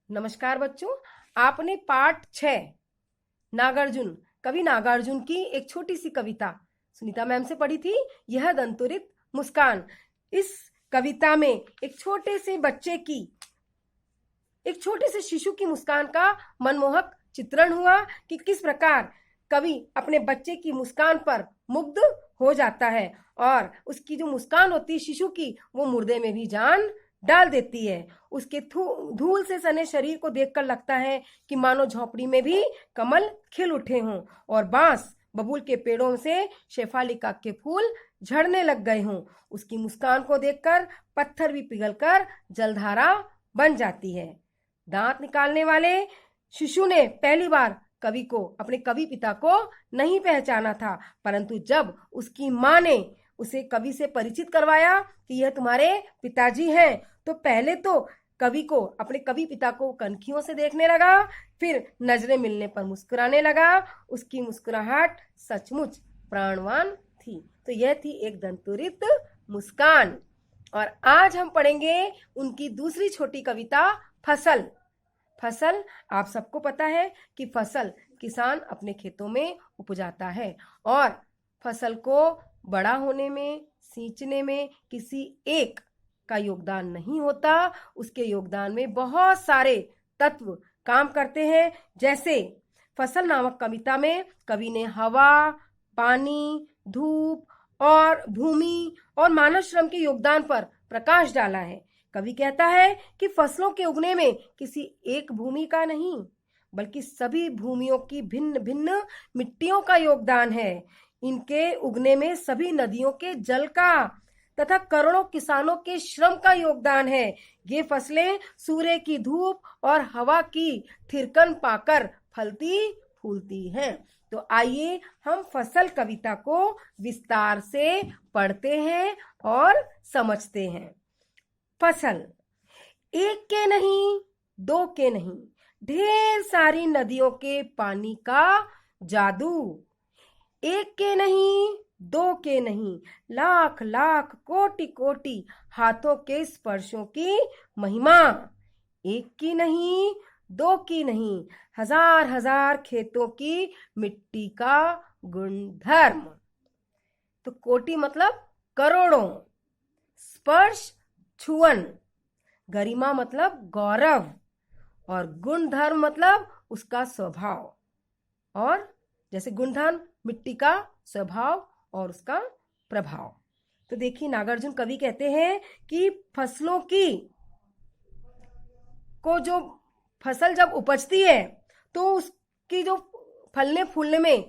नमस्कार बच्चों। आपने पाठ 6 नागार्जुन कवि नागार्जुन की एक छोटी सी कविता सुनीता मैम से पढ़ी थी, यह दंतुरित मुस्कान। इस कविता में एक छोटे से शिशु की मुस्कान का मनमोहक चित्रण हुआ कि किस प्रकार कवि अपने बच्चे की मुस्कान पर मुग्ध हो जाता है और उसकी जो मुस्कान होती है शिशु की, वो मुर्दे में भी जान डाल देती है। उसके धूल से सने शरीर को देखकर लगता है कि मानो झोपड़ी में भी कमल खिल उठे हों और बांस बबूल के पेड़ों से शेफालिका के फूल झड़ने लग गए हों। उसकी मुस्कान को देखकर पत्थर भी पिघलकर जलधारा बन जाती है। दांत निकालने वाले शिशु ने पहली बार कवि को, अपने कवि पिता को नहीं पहचाना था, परंतु जब उसकी माँ ने उसे कवि से परिचित करवाया कि यह तुम्हारे पिताजी हैं, तो पहले तो कवि को, अपने कवि पिता को कनखियों से देखने लगा, फिर नजरें मिलने पर मुस्कुराने लगा। उसकी मुस्कुराहट सचमुच प्राणवान थी। तो यह थी एक दंतुरित मुस्कान। और आज हम पढ़ेंगे उनकी दूसरी छोटी कविता फसल। फसल, आप सबको पता है कि फसल किसान अपने खेतों में उपजाता है और फसल को बड़ा होने में, सींचने में किसी एक का योगदान नहीं होता। उसके योगदान में बहुत सारे तत्व काम करते हैं। जैसे फसल नामक कविता में कवि ने हवा, पानी, धूप और भूमि और मानव श्रम के योगदान पर प्रकाश डाला है। कवि कहता है कि फसलों के उगने में किसी एक भूमि का नहीं, बल्कि सभी भूमियों की भिन्न भिन्न मिट्टियों का योगदान है। इनके उगने में सभी नदियों के जल का तथा करोड़ों किसानों के श्रम का योगदान है। ये फसलें सूर्य की धूप और हवा की थिरकन पाकर फलती फूलती हैं। तो आइए हम फसल कविता को विस्तार से पढ़ते हैं और समझते हैं। फसल, एक के नहीं, दो के नहीं, ढेर सारी नदियों के पानी का जादू। एक के नहीं, दो के नहीं, लाख लाख कोटि कोटि हाथों के स्पर्शों की महिमा। एक की नहीं, दो की नहीं, हजार हजार खेतों की मिट्टी का गुणधर्म। तो कोटि मतलब करोड़ों, स्पर्श छुअन, गरिमा मतलब गौरव और गुणधर्म मतलब उसका स्वभाव। और जैसे गुणधर्म मिट्टी का स्वभाव और उसका प्रभाव। तो देखिए नागार्जुन कवि कहते हैं कि फसलों की को जो फसल जब उपजती है तो उसकी जो फलने फूलने में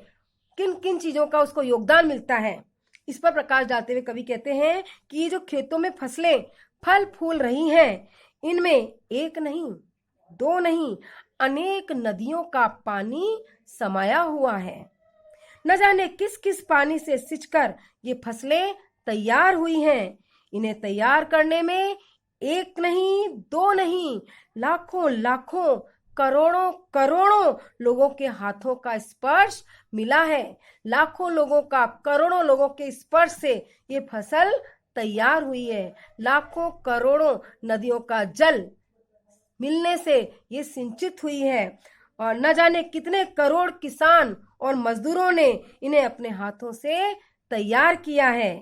किन किन चीजों का उसको योगदान मिलता है, इस पर प्रकाश डालते हुए कवि कहते हैं कि ये जो खेतों में फसलें फल फूल रही हैं, इनमें एक नहीं, दो नहीं, अनेक नदियों का पानी समाया हुआ है। न जाने किस किस पानी से सिंचकर ये फसलें तैयार हुई हैं। इन्हें तैयार करने में एक नहीं, दो नहीं, लाखों लाखों, करोड़ों करोड़ों लोगों के हाथों का स्पर्श मिला है। लाखों लोगों का, करोड़ों लोगों के स्पर्श से ये फसल तैयार हुई है। लाखों करोड़ों नदियों का जल मिलने से ये सिंचित हुई है और न जाने कितने करोड़ किसान और मजदूरों ने इन्हें अपने हाथों से तैयार किया है।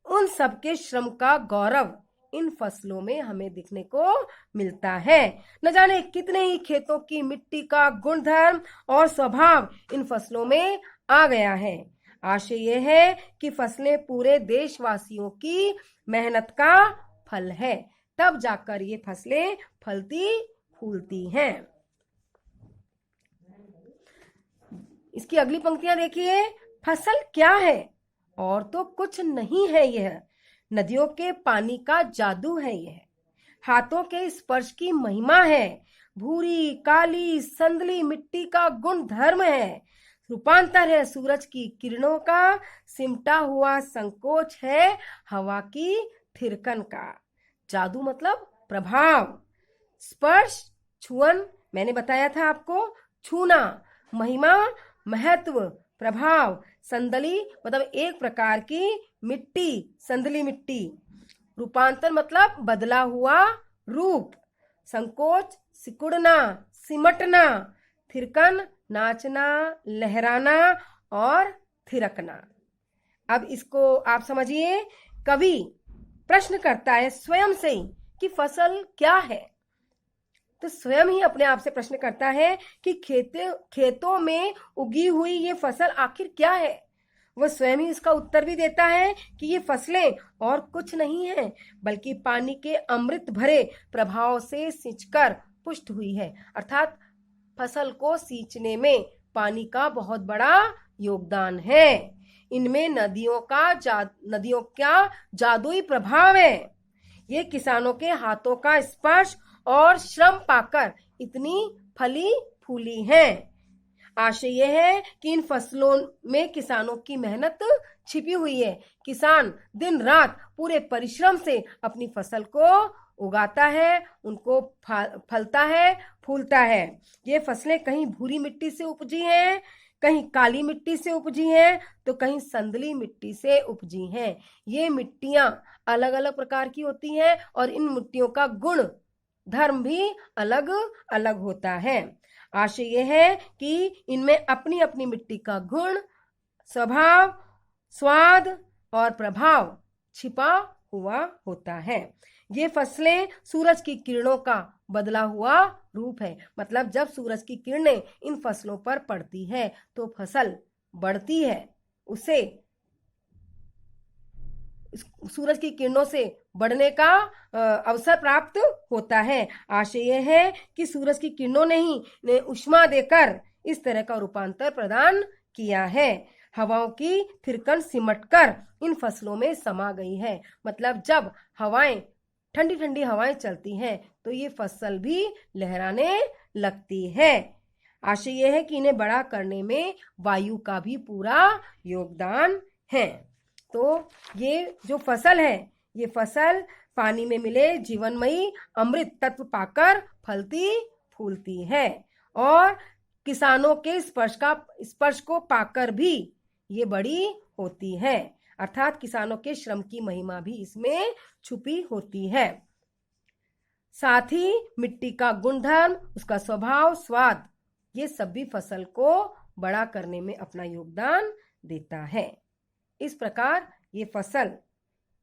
उन सबके श्रम का गौरव इन फसलों में हमें दिखने को मिलता है। न जाने कितने ही खेतों की मिट्टी का गुणधर्म और स्वभाव इन फसलों में आ गया है। आशय यह है कि फसलें पूरे देशवासियों की मेहनत का फल है, तब जाकर ये फसलें फलती फूलती हैं। इसकी अगली पंक्तियां देखिए। फसल क्या है? और तो कुछ नहीं है, यह नदियों के पानी का जादू है, यह हाथों के स्पर्श की महिमा है, भूरी काली संदली मिट्टी का गुण धर्म है, रूपांतर है सूरज की किरणों का, सिमटा हुआ संकोच है हवा की थिरकन का। जादू मतलब प्रभाव, स्पर्श छुअन, मैंने बताया था आपको, छूना, महिमा महत्व, प्रभाव, संदली मतलब एक प्रकार की मिट्टी, संदली मिट्टी, रूपांतर मतलब बदला हुआ रूप, संकोच सिकुड़ना, सिमटना, थिरकन, नाचना, लहराना और थिरकना। अब इसको आप समझिए। कवि प्रश्न करता है स्वयं से ही कि फसल क्या है। तो स्वयं ही अपने आप से प्रश्न करता है कि खेतों में उगी हुई ये फसल आखिर क्या है। वह स्वयं ही इसका उत्तर भी देता है कि ये फसलें और कुछ नहीं है बल्कि पानी के अमृत भरे प्रभाव से सिंचकर पुष्ट हुई है। अर्थात फसल को सींचने में पानी का बहुत बड़ा योगदान है। इनमें नदियों का जादुई प्रभाव है। ये किसानों के हाथों का स्पर्श और श्रम पाकर इतनी फली फूली हैं। आशय यह है कि इन फसलों में किसानों की मेहनत छिपी हुई है। किसान दिन रात पूरे परिश्रम से अपनी फसल को उगाता है, उनको फलता है, फूलता है। ये फसलें कहीं भूरी मिट्टी से उपजी हैं, कहीं काली मिट्टी से उपजी हैं, तो कहीं संदली मिट्टी से उपजी हैं। ये मिट्टियां अलग अलग प्रकार की होती हैं और इन मिट्टियों का गुण धर्म भी अलग अलग होता है। आशय यह है कि इनमें अपनी अपनी मिट्टी का गुण, स्वभाव, स्वाद और प्रभाव छिपा हुआ होता है। ये फसलें सूरज की किरणों का बदला हुआ रूप है। मतलब जब सूरज की किरणें इन फसलों पर पड़ती है तो फसल बढ़ती है, उसे सूरज की किरणों से बढ़ने का अवसर प्राप्त होता है। आशय यह है कि सूरज की किरणों ने ऊष्मा देकर इस तरह का रूपांतर प्रदान किया है। हवाओं की थिरकन सिमटकर इन फसलों में समा गई है। मतलब जब हवाएं, ठंडी ठंडी हवाएं चलती हैं तो ये फसल भी लहराने लगती है। आशय यह है कि इन्हें बड़ा करने में वायु का भी पूरा योगदान है। तो ये जो फसल है, ये फसल पानी में मिले जीवनमयी अमृत तत्व पाकर फलती फूलती है और किसानों के स्पर्श को पाकर भी ये बड़ी होती है। अर्थात किसानों के श्रम की महिमा भी इसमें छुपी होती है। साथ ही मिट्टी का गुणधर्म, उसका स्वभाव, स्वाद, ये सब भी फसल को बड़ा करने में अपना योगदान देता है। इस प्रकार ये फसल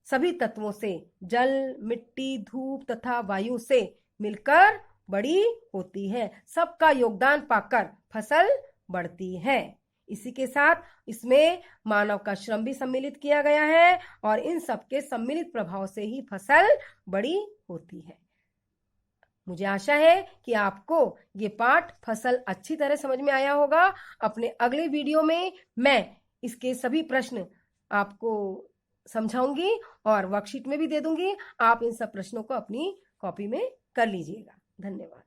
सभी तत्वों से, जल, मिट्टी, धूप तथा वायु से मिलकर बड़ी होती है। सबका योगदान पाकर फसल बढ़ती है। इसी के साथ इसमें मानव का श्रम भी सम्मिलित किया गया है और इन सबके सम्मिलित प्रभाव से ही फसल बड़ी होती है। मुझे आशा है कि आपको ये पाठ फसल अच्छी तरह समझ में आया होगा। अपने अगले वीडियो में मैं इसके सभी प्रश्न आपको समझाऊंगी और वर्कशीट में भी दे दूंगी। आप इन सब प्रश्नों को अपनी कॉपी में कर लीजिएगा। धन्यवाद।